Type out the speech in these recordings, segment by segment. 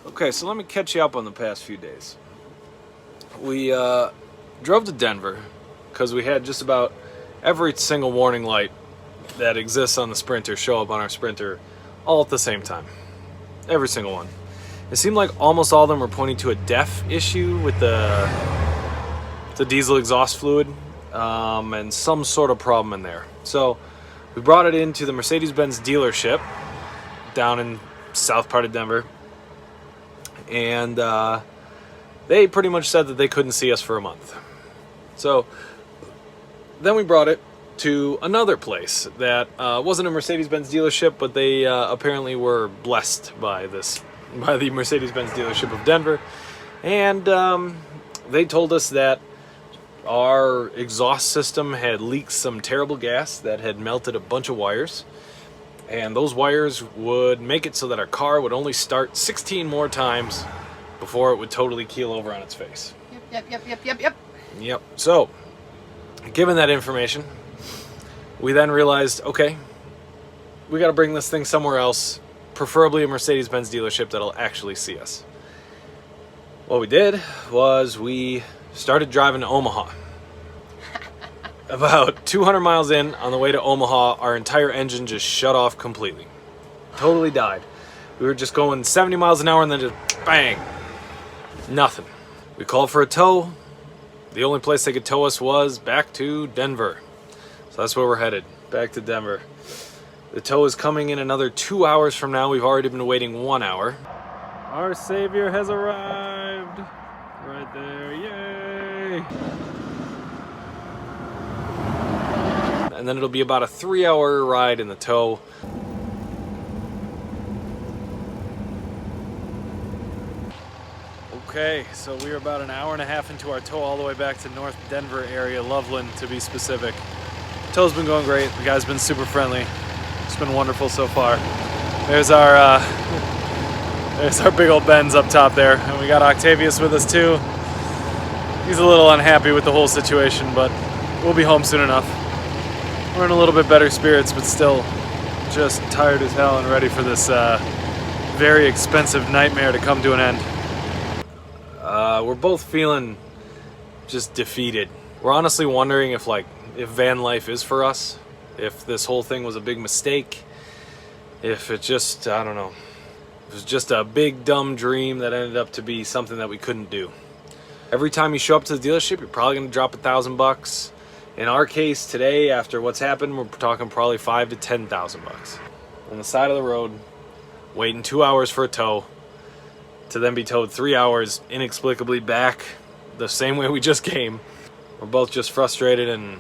Okay, so let me catch you up on the past few days. We drove to Denver because we had just about every single warning light that exists on the Sprinter show up on our Sprinter all at the same time. Every single one. It seemed like almost all of them were pointing to a DEF issue with the diesel exhaust fluid and some sort of problem in there. So we brought it into the Mercedes-Benz dealership down in south part of Denver. And they pretty much said that they couldn't see us for a month. So then we brought it to another place that wasn't a Mercedes-Benz dealership, but they apparently were blessed by the Mercedes-Benz dealership of Denver. And they told us that our exhaust system had leaked some terrible gas that had melted a bunch of wires. And those wires would make it so that our car would only start 16 more times before it would totally keel over on its face. Yep. So, given that information, we then realized, okay, we got to bring this thing somewhere else, preferably a Mercedes-Benz dealership that'll actually see us. What we did was we started driving to Omaha. About 200 miles in, on the way to Omaha, our entire engine just shut off completely. Totally died. We were just going 70 miles an hour and then just bang. Nothing. We called for a tow. The only place they could tow us was back to Denver. So that's where we're headed, back to Denver. The tow is coming in another 2 hours from now. We've already been waiting 1 hour. Our savior has arrived. Right there, yay! And then it'll be about a 3-hour ride in the tow. Okay, so we are about an hour and a half into our tow all the way back to North Denver area, Loveland to be specific. Tow's been going great. The guy's been super friendly. It's been wonderful so far. There's our big old Benz up top there, and we got Octavius with us too. He's a little unhappy with the whole situation, but we'll be home soon enough. We're in a little bit better spirits, but still just tired as hell and ready for this very expensive nightmare to come to an end. We're both feeling just defeated. We're honestly wondering if van life is for us, if this whole thing was a big mistake, if it just, I don't know, it was just a big dumb dream that ended up to be something that we couldn't do. Every time you show up to the dealership, you're probably going to drop $1,000. In our case today, after what's happened, we're talking probably $5,000 to $10,000 on the side of the road, waiting 2 hours for a tow, to then be towed 3 hours inexplicably back the same way we just came. We're both just frustrated and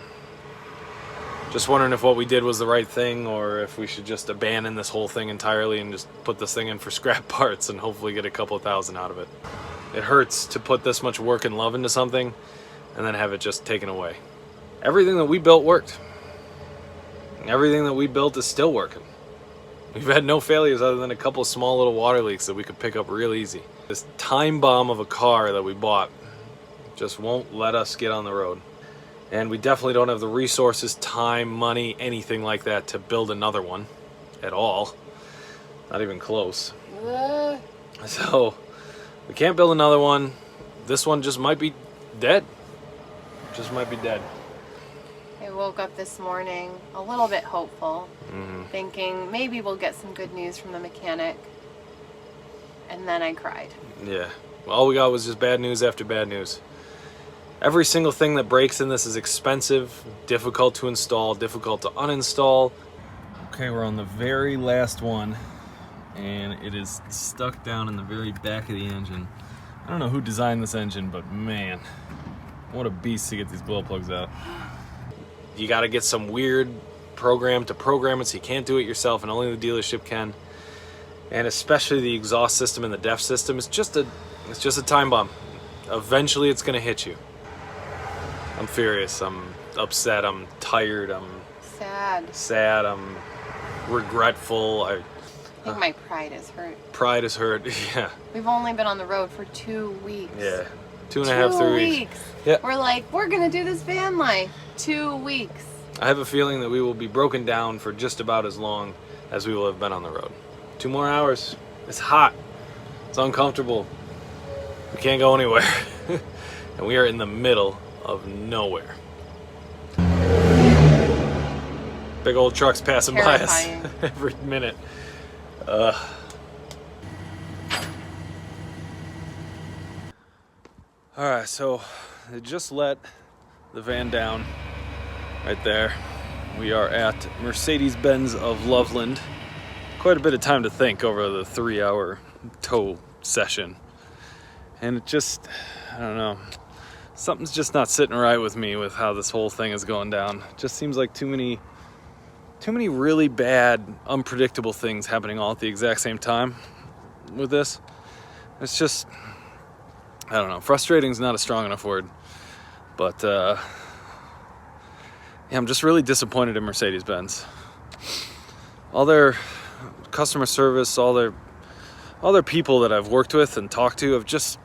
just wondering if what we did was the right thing, or if we should just abandon this whole thing entirely and just put this thing in for scrap parts and hopefully get a couple $1,000 out of it. It hurts to put this much work and love into something and then have it just taken away. Everything that we built worked. Everything that we built is still working. We've had no failures other than a couple of small little water leaks that we could pick up real easy. This time bomb of a car that we bought just won't let us get on the road. And we definitely don't have the resources, time, money, anything like that to build another one at all. Not even close. So we can't build another one. This one just might be dead. Just might be dead. I woke up this morning a little bit hopeful, thinking maybe we'll get some good news from the mechanic, and then I cried. Yeah, all we got was just bad news after bad news. Every single thing that breaks in this is expensive, difficult to install, difficult to uninstall. Okay, we're on the very last one, and it is stuck down in the very back of the engine. I don't know who designed this engine, but man, what a beast to get these glow plugs out. You got to get some weird program to program it, so you can't do it yourself, and only the dealership can. And especially the exhaust system and the DEF system, it's just a time bomb. Eventually, it's gonna hit you. I'm furious. I'm upset. I'm tired. I'm sad. I'm regretful. I think my pride is hurt. Pride is hurt. Yeah. We've only been on the road for 2 weeks. Yeah. 2.5, 3 weeks. Yeah. We're gonna do this van life. 2 weeks. I have a feeling that we will be broken down for just about as long as we will have been on the road. 2 more hours. It's hot. It's uncomfortable. We can't go anywhere. And we are in the middle of nowhere. Big old trucks passing Terrifying. by us every minute. Alright, so they just let the van down right there. We are at Mercedes-Benz of Loveland. Quite a bit of time to think over the 3-hour tow session. And it just, I don't know, something's just not sitting right with me with how this whole thing is going down. It just seems like too many really bad, unpredictable things happening all at the exact same time with this. It's just, I don't know, frustrating is not a strong enough word. But, yeah, I'm just really disappointed in Mercedes-Benz. All their customer service, all their people that I've worked with and talked to have just,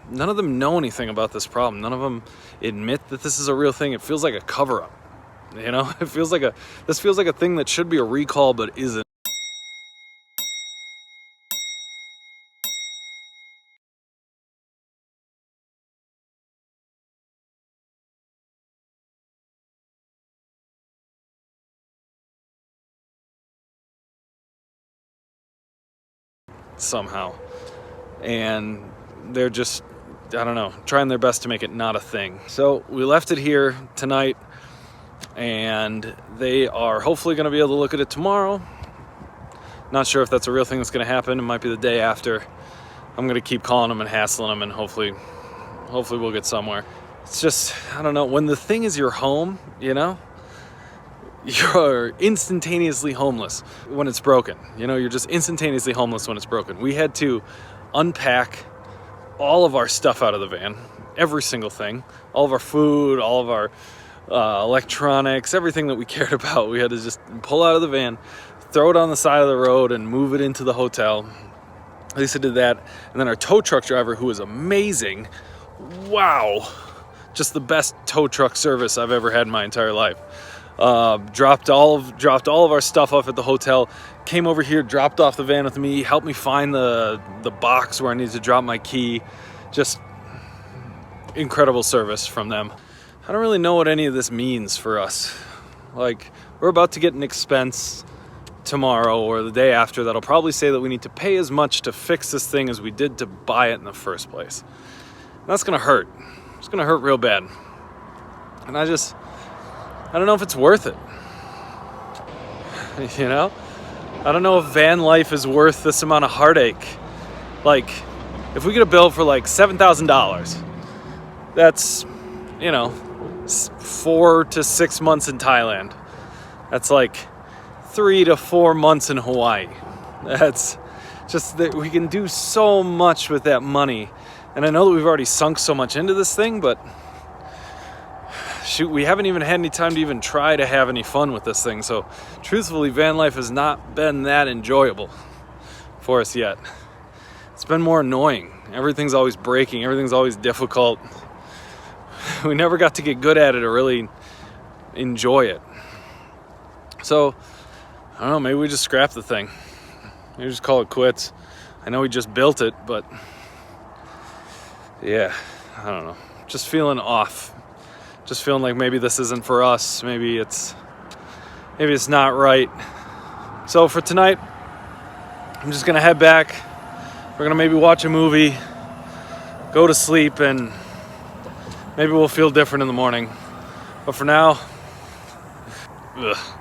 none of them know anything about this problem. None of them admit that this is a real thing. It feels like a cover-up. You know, this feels like a thing that should be a recall but isn't. Somehow. And they're just, I don't know, trying their best to make it not a thing. So we left it here tonight, and they are hopefully going to be able to look at it tomorrow. Not sure if that's a real thing that's going to happen. It might be the day after. I'm going to keep calling them and hassling them, and hopefully we'll get somewhere. It's just, I don't know, when the thing is your home, you know, you're instantaneously homeless when it's broken. You know, you're just instantaneously homeless when it's broken. We had to unpack all of our stuff out of the van, every single thing, all of our food, all of our electronics, everything that we cared about. We had to just pull out of the van, throw it on the side of the road, and move it into the hotel. Lisa did that. And then our tow truck driver, who was amazing, wow, just the best tow truck service I've ever had in my entire life. Dropped all of our stuff off at the hotel, came over here, dropped off the van with me, helped me find the box where I needed to drop my key. Just incredible service from them. I don't really know what any of this means for us. Like, we're about to get an expense tomorrow or the day after that'll probably say that we need to pay as much to fix this thing as we did to buy it in the first place. And that's gonna hurt. It's gonna hurt real bad. And I don't know if it's worth it. You know? I don't know if van life is worth this amount of heartache. Like, if we get a bill for like $7,000, that's, you know, 4 to 6 months in Thailand. That's like 3 to 4 months in Hawaii. That's just that we can do so much with that money. And I know that we've already sunk so much into this thing, but shoot, we haven't even had any time to even try to have any fun with this thing. So truthfully, van life has not been that enjoyable for us yet. It's been more annoying. Everything's always breaking. Everything's always difficult. We never got to get good at it or really enjoy it. So, I don't know, maybe we just scrap the thing. Maybe just call it quits. I know we just built it, but yeah, I don't know. Just feeling off. Just feeling like maybe this isn't for us. Maybe it's not right. So for tonight, I'm just gonna head back. We're gonna maybe watch a movie, go to sleep, and maybe we'll feel different in the morning. But for now, ugh.